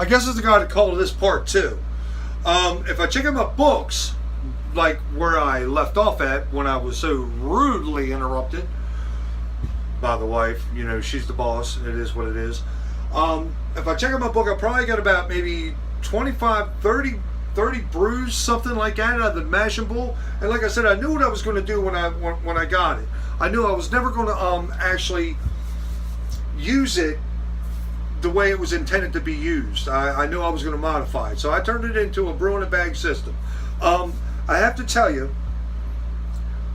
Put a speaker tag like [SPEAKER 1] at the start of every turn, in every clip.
[SPEAKER 1] I guess it's the guy to call this part two. If I check out my books, like where I left off at when I was so rudely interrupted by the wife, you know, she's the boss, it is what it is. If I check out my book, I probably got about maybe 25, 30 brews, something like that, out of the mashing bowl. And like I said, I knew what I was going to do when I got it. I knew I was never going to actually use it the way it was intended to be used. I knew I was going to modify it, so I turned it into a brew in a bag system. I have to tell you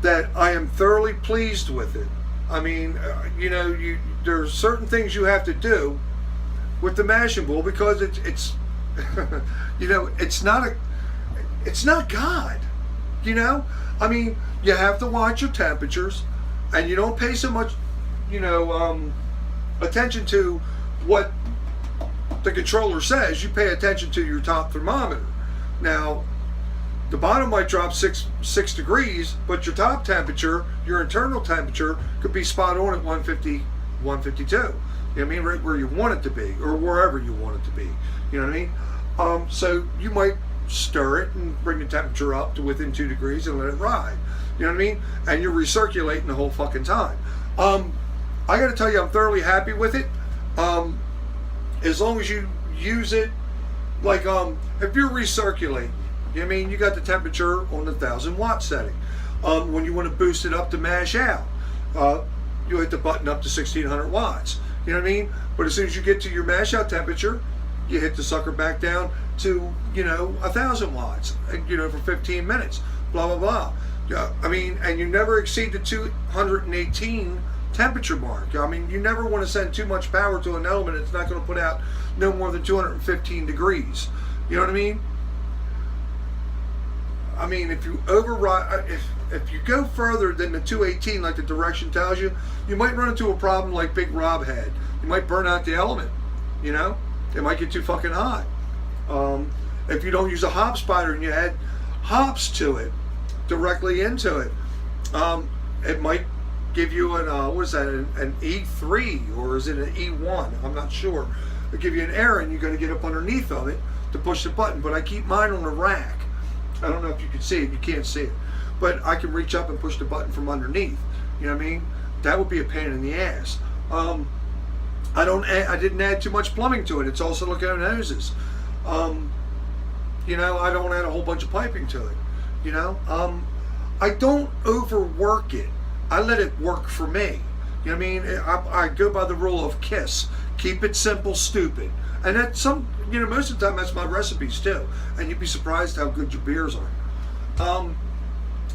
[SPEAKER 1] that I am thoroughly pleased with it. I mean, you know, there's certain things you have to do with the mashing bowl because it's you know, it's not God. You know, I mean, you have to watch your temperatures, and you don't pay so much, you know, attention to what the controller says. You pay attention to your top thermometer. Now, the bottom might drop six degrees, but your top temperature, your internal temperature, could be spot on at 150, 152. You know what I mean? Right where you want it to be, or wherever you want it to be. You know what I mean? So you might stir it and bring the temperature up to within 2 degrees and let it ride. You know what I mean? And you're recirculating the whole fucking time. I got to tell you, I'm thoroughly happy with it. As long as you use it, like if you're recirculating, you know what I mean, you got the temperature on the 1,000-watt setting. When you want to boost it up to mash out, you hit the button up to 1,600 watts. You know what I mean? But as soon as you get to your mash out temperature, you hit the sucker back down to, you know, 1,000 watts, you know, for 15 minutes, blah, blah, blah. Yeah, I mean, and you never exceed the 218 temperature mark. I mean, you never want to send too much power to an element that's not going to put out no more than 215 degrees. You know what I mean? I mean, if you override, if you go further than the 218, like the direction tells you, you might run into a problem like Big Rob had. You might burn out the element, you know? It might get too fucking hot. If you don't use a hop spider and you add hops to it, directly into it, it might give you an, what is that, an E3, or is it an E1? I'm not sure. It'll give you an error and you got to get up underneath of it to push the button, but I keep mine on a rack. I don't know if you can see it, you can't see it, but I can reach up and push the button from underneath. You know what I mean? That would be a pain in the ass. I didn't add too much plumbing to it. It's all silicone hoses. You know, I don't add a whole bunch of piping to it. You know, I don't overwork it. I let it work for me. You know what I mean? I go by the rule of KISS. Keep it simple, stupid. And that's you know, most of the time that's my recipes too. And you'd be surprised how good your beers are.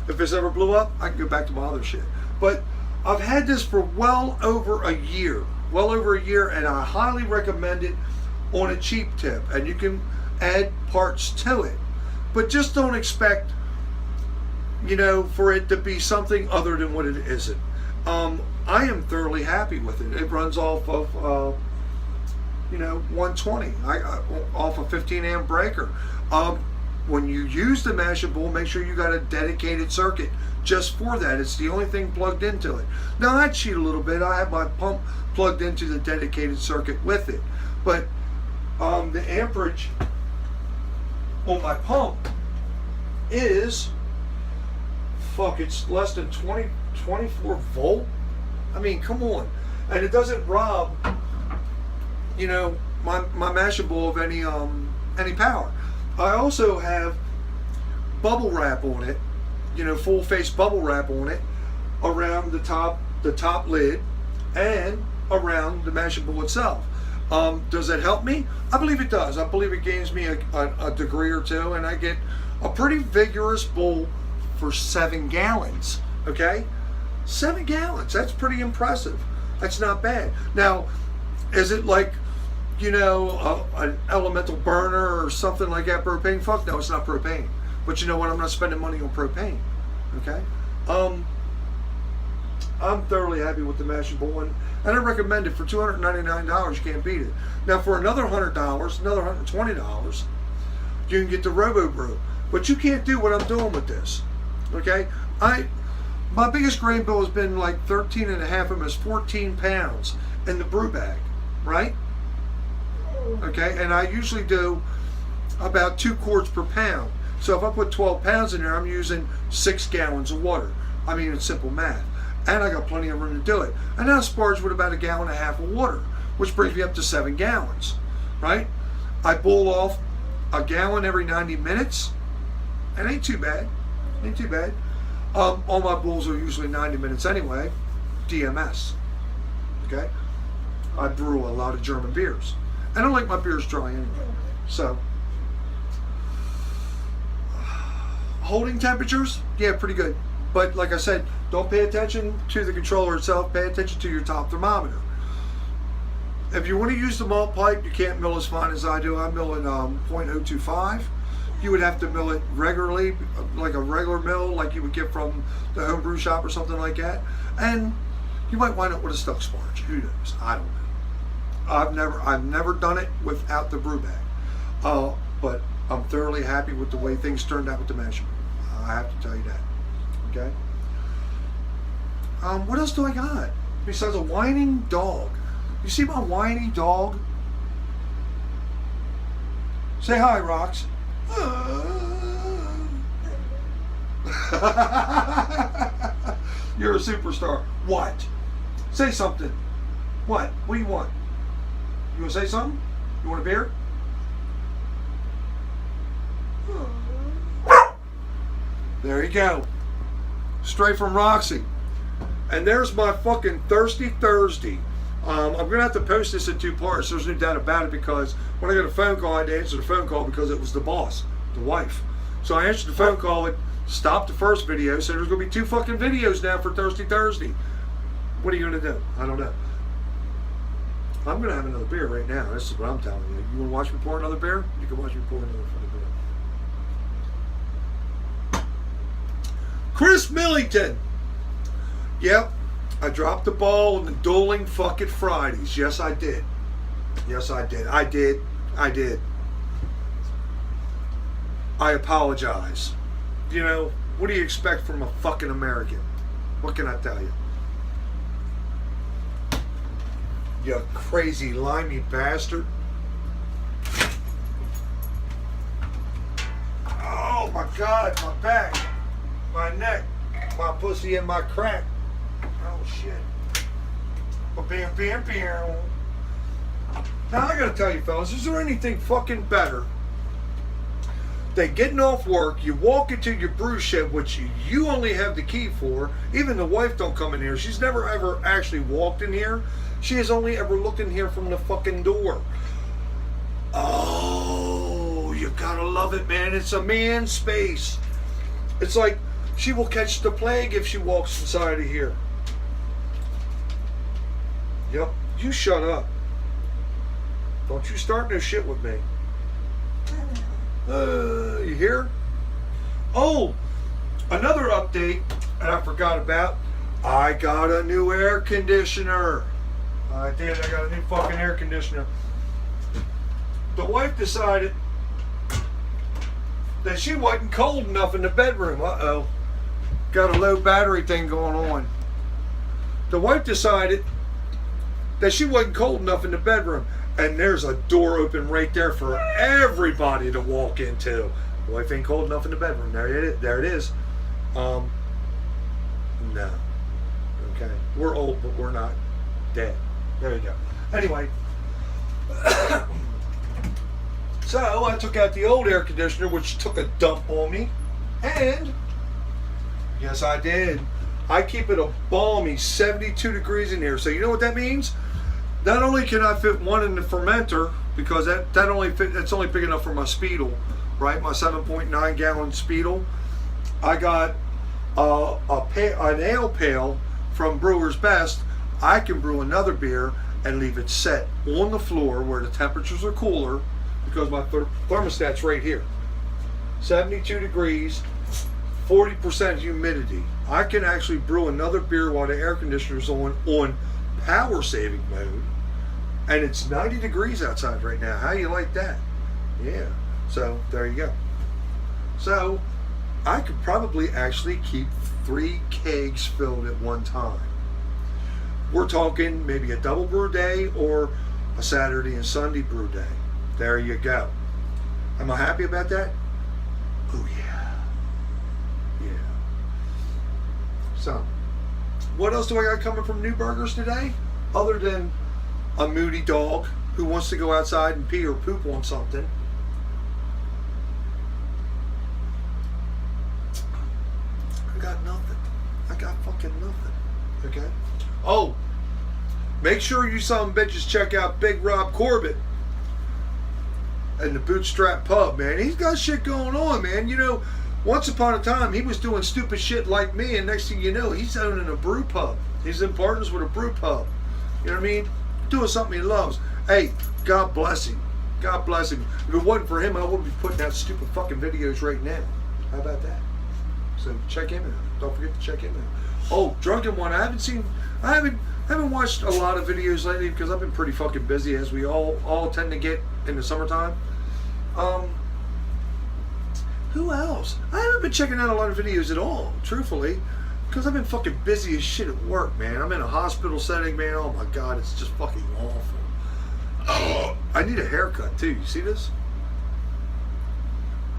[SPEAKER 1] If this ever blew up, I can go back to my other shit. But I've had this for well over a year, and I highly recommend it on a cheap tip. And you can add parts to it, but just don't expect, you know, for it to be something other than what it isn't. I am thoroughly happy with it. It runs off of, you know, 120. Off a 15 amp breaker. When you use the mashing bowl, make sure you got a dedicated circuit just for that. It's the only thing plugged into it. Now I cheat a little bit. I have my pump plugged into the dedicated circuit with it, but the amperage on my pump is, it's less than 24 volt. I mean, come on. And it doesn't rob, you know, my mashing bowl of any power. I also have bubble wrap on it, you know, full face bubble wrap on it around the top lid and around the mashing bowl itself. Does that help me? I believe it does. I believe it gains me a degree or two, and I get a pretty vigorous bowl for 7 gallons. Okay, 7 gallons. That's pretty impressive. That's not bad. Now, is it like, you know, an elemental burner or something like that, propane? Fuck no, it's not propane. But you know what? I'm not spending money on propane. Okay. I'm thoroughly happy with the mashing bowl, and I recommend it for $299. You can't beat it. Now for another $100, another $120, you can get the Robo Brew. But you can't do what I'm doing with this. Okay. My biggest grain bill has been like 13 and a half, almost 14 pounds in the brew bag, right? Okay, and I usually do about 2 quarts per pound. So if I put 12 pounds in there, I'm using 6 gallons of water. I mean, it's simple math. And I got plenty of room to do it. And I sparge with about 1.5 gallons of water, which brings me up to 7 gallons, right? I boil off 1 gallon every 90 minutes. It ain't too bad. Ain't too bad. All my bowls are usually 90 minutes anyway. DMS. Okay? I brew a lot of German beers. I don't like my beers dry anyway. So, holding temperatures, yeah, pretty good. But like I said, don't pay attention to the controller itself. Pay attention to your top thermometer. If you want to use the malt pipe, you can't mill as fine as I do. I mill in 0.025. You would have to mill it regularly, like a regular mill, like you would get from the home brew shop or something like that. And you might wind up with a stuck sparge. Who knows? I don't know. I've never done it without the brew bag. But I'm thoroughly happy with the way things turned out with the mash room. I have to tell you that. Okay. What else do I got besides a whining dog? You see my whiny dog? Say hi, Rox. You're a superstar. What? Say something. What? What do you want? You want to say something? You want a beer? There you go. Straight from Roxy. And there's my fucking Thirsty Thursday. I'm going to have to post this in 2 parts. There's no doubt about it, because when I got a phone call, I had to answer the phone call because it was the boss, the wife. So I answered the phone call and stopped the first video. So there's going to be 2 fucking videos now for Thirsty Thursday. What are you going to do? I don't know. I'm going to have another beer right now. This is what I'm telling you. You want to watch me pour another beer? You can watch me pour another fucking beer. Chris Millington. Yep. I dropped the ball on the dueling fucking Fridays. Yes, I did. Yes, I did. I did. I apologize. You know, what do you expect from a fucking American? What can I tell you? You crazy, limey bastard. Oh my God, my back, my neck, my pussy and my crack. Oh shit. Bam, bam, bam. Now I gotta tell you fellas, is there anything fucking better than getting off work, you walk into your brew shed, which you only have the key for. Even the wife don't come in here. She's never ever actually walked in here. She has only ever looked in here from the fucking door. Oh, you gotta love it, man. It's a man's space. It's like she will catch the plague if she walks inside of here. Yep, you shut up. Don't you start no shit with me. You hear? Oh, another update that I forgot about. I got a new air conditioner. I did. I got a new fucking air conditioner. The wife decided that she wasn't cold enough in the bedroom. Uh-oh. Got a low battery thing going on. The wife decided that she wasn't cold enough in the bedroom. And there's a door open right there for everybody to walk into. The wife ain't cold enough in the bedroom. There it is. No. Okay. We're old, but we're not dead. There you go. Anyway. So I took out the old air conditioner, which took a dump on me. And yes, I did. I keep it a balmy 72 degrees in here. So you know what that means? Not only can I fit one in the fermenter, because that's only big enough for my Speedle, right? My 7.9 gallon Speedle. I got an ale pail from Brewer's Best. I can brew another beer and leave it set on the floor where the temperatures are cooler, because my thermostat's right here. 72 degrees, 40% humidity. I can actually brew another beer while the air conditioner's on power saving mode, and it's 90 degrees outside right now. How you like that? Yeah. So there you go. So I could probably actually keep 3 kegs filled at one time. We're talking maybe a double brew day or a Saturday and Sunday brew day. There you go. Am I happy about that? Oh yeah. Yeah. So, what else do I got coming from New Burgers today? Other than a moody dog who wants to go outside and pee or poop on something. I got nothing. I got fucking nothing. Okay? Oh, make sure you some bitches check out Big Rob Corbett and the Bootstrap Pub, man. He's got shit going on, man. You know, once upon a time, he was doing stupid shit like me, and next thing you know, he's owning a brew pub. He's in partners with a brew pub. You know what I mean? Doing something he loves. Hey, God bless him. God bless him. If it wasn't for him, I wouldn't be putting out stupid fucking videos right now. How about that? So check him out. Don't forget to check him out. Oh, Drunken One. I haven't watched a lot of videos lately because I've been pretty fucking busy, as we all tend to get in the summertime. Who else? I haven't been checking out a lot of videos at all, truthfully, because I've been fucking busy as shit at work, man. I'm in a hospital setting, man. Oh my God, it's just fucking awful. Oh, I need a haircut too. You see this?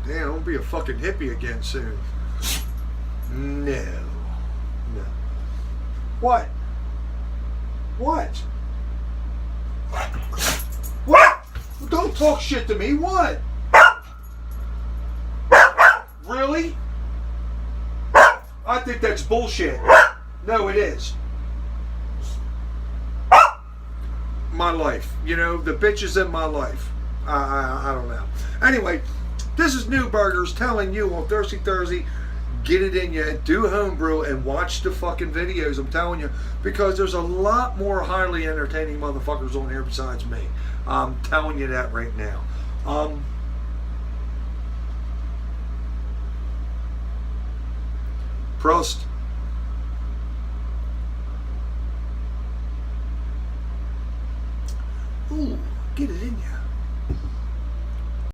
[SPEAKER 1] Damn, I'm gonna be a fucking hippie again soon. No. What? What? What? Don't talk shit to me. What? Really? I think that's bullshit. No, it is. My life. You know, the bitch is in my life. I don't know. Anyway, this is New Burgers telling you on Thirsty Thursday, get it in you, do homebrew, and watch the fucking videos. I'm telling you, because there's a lot more highly entertaining motherfuckers on here besides me. I'm telling you that right now. Prost. Ooh, get it in ya.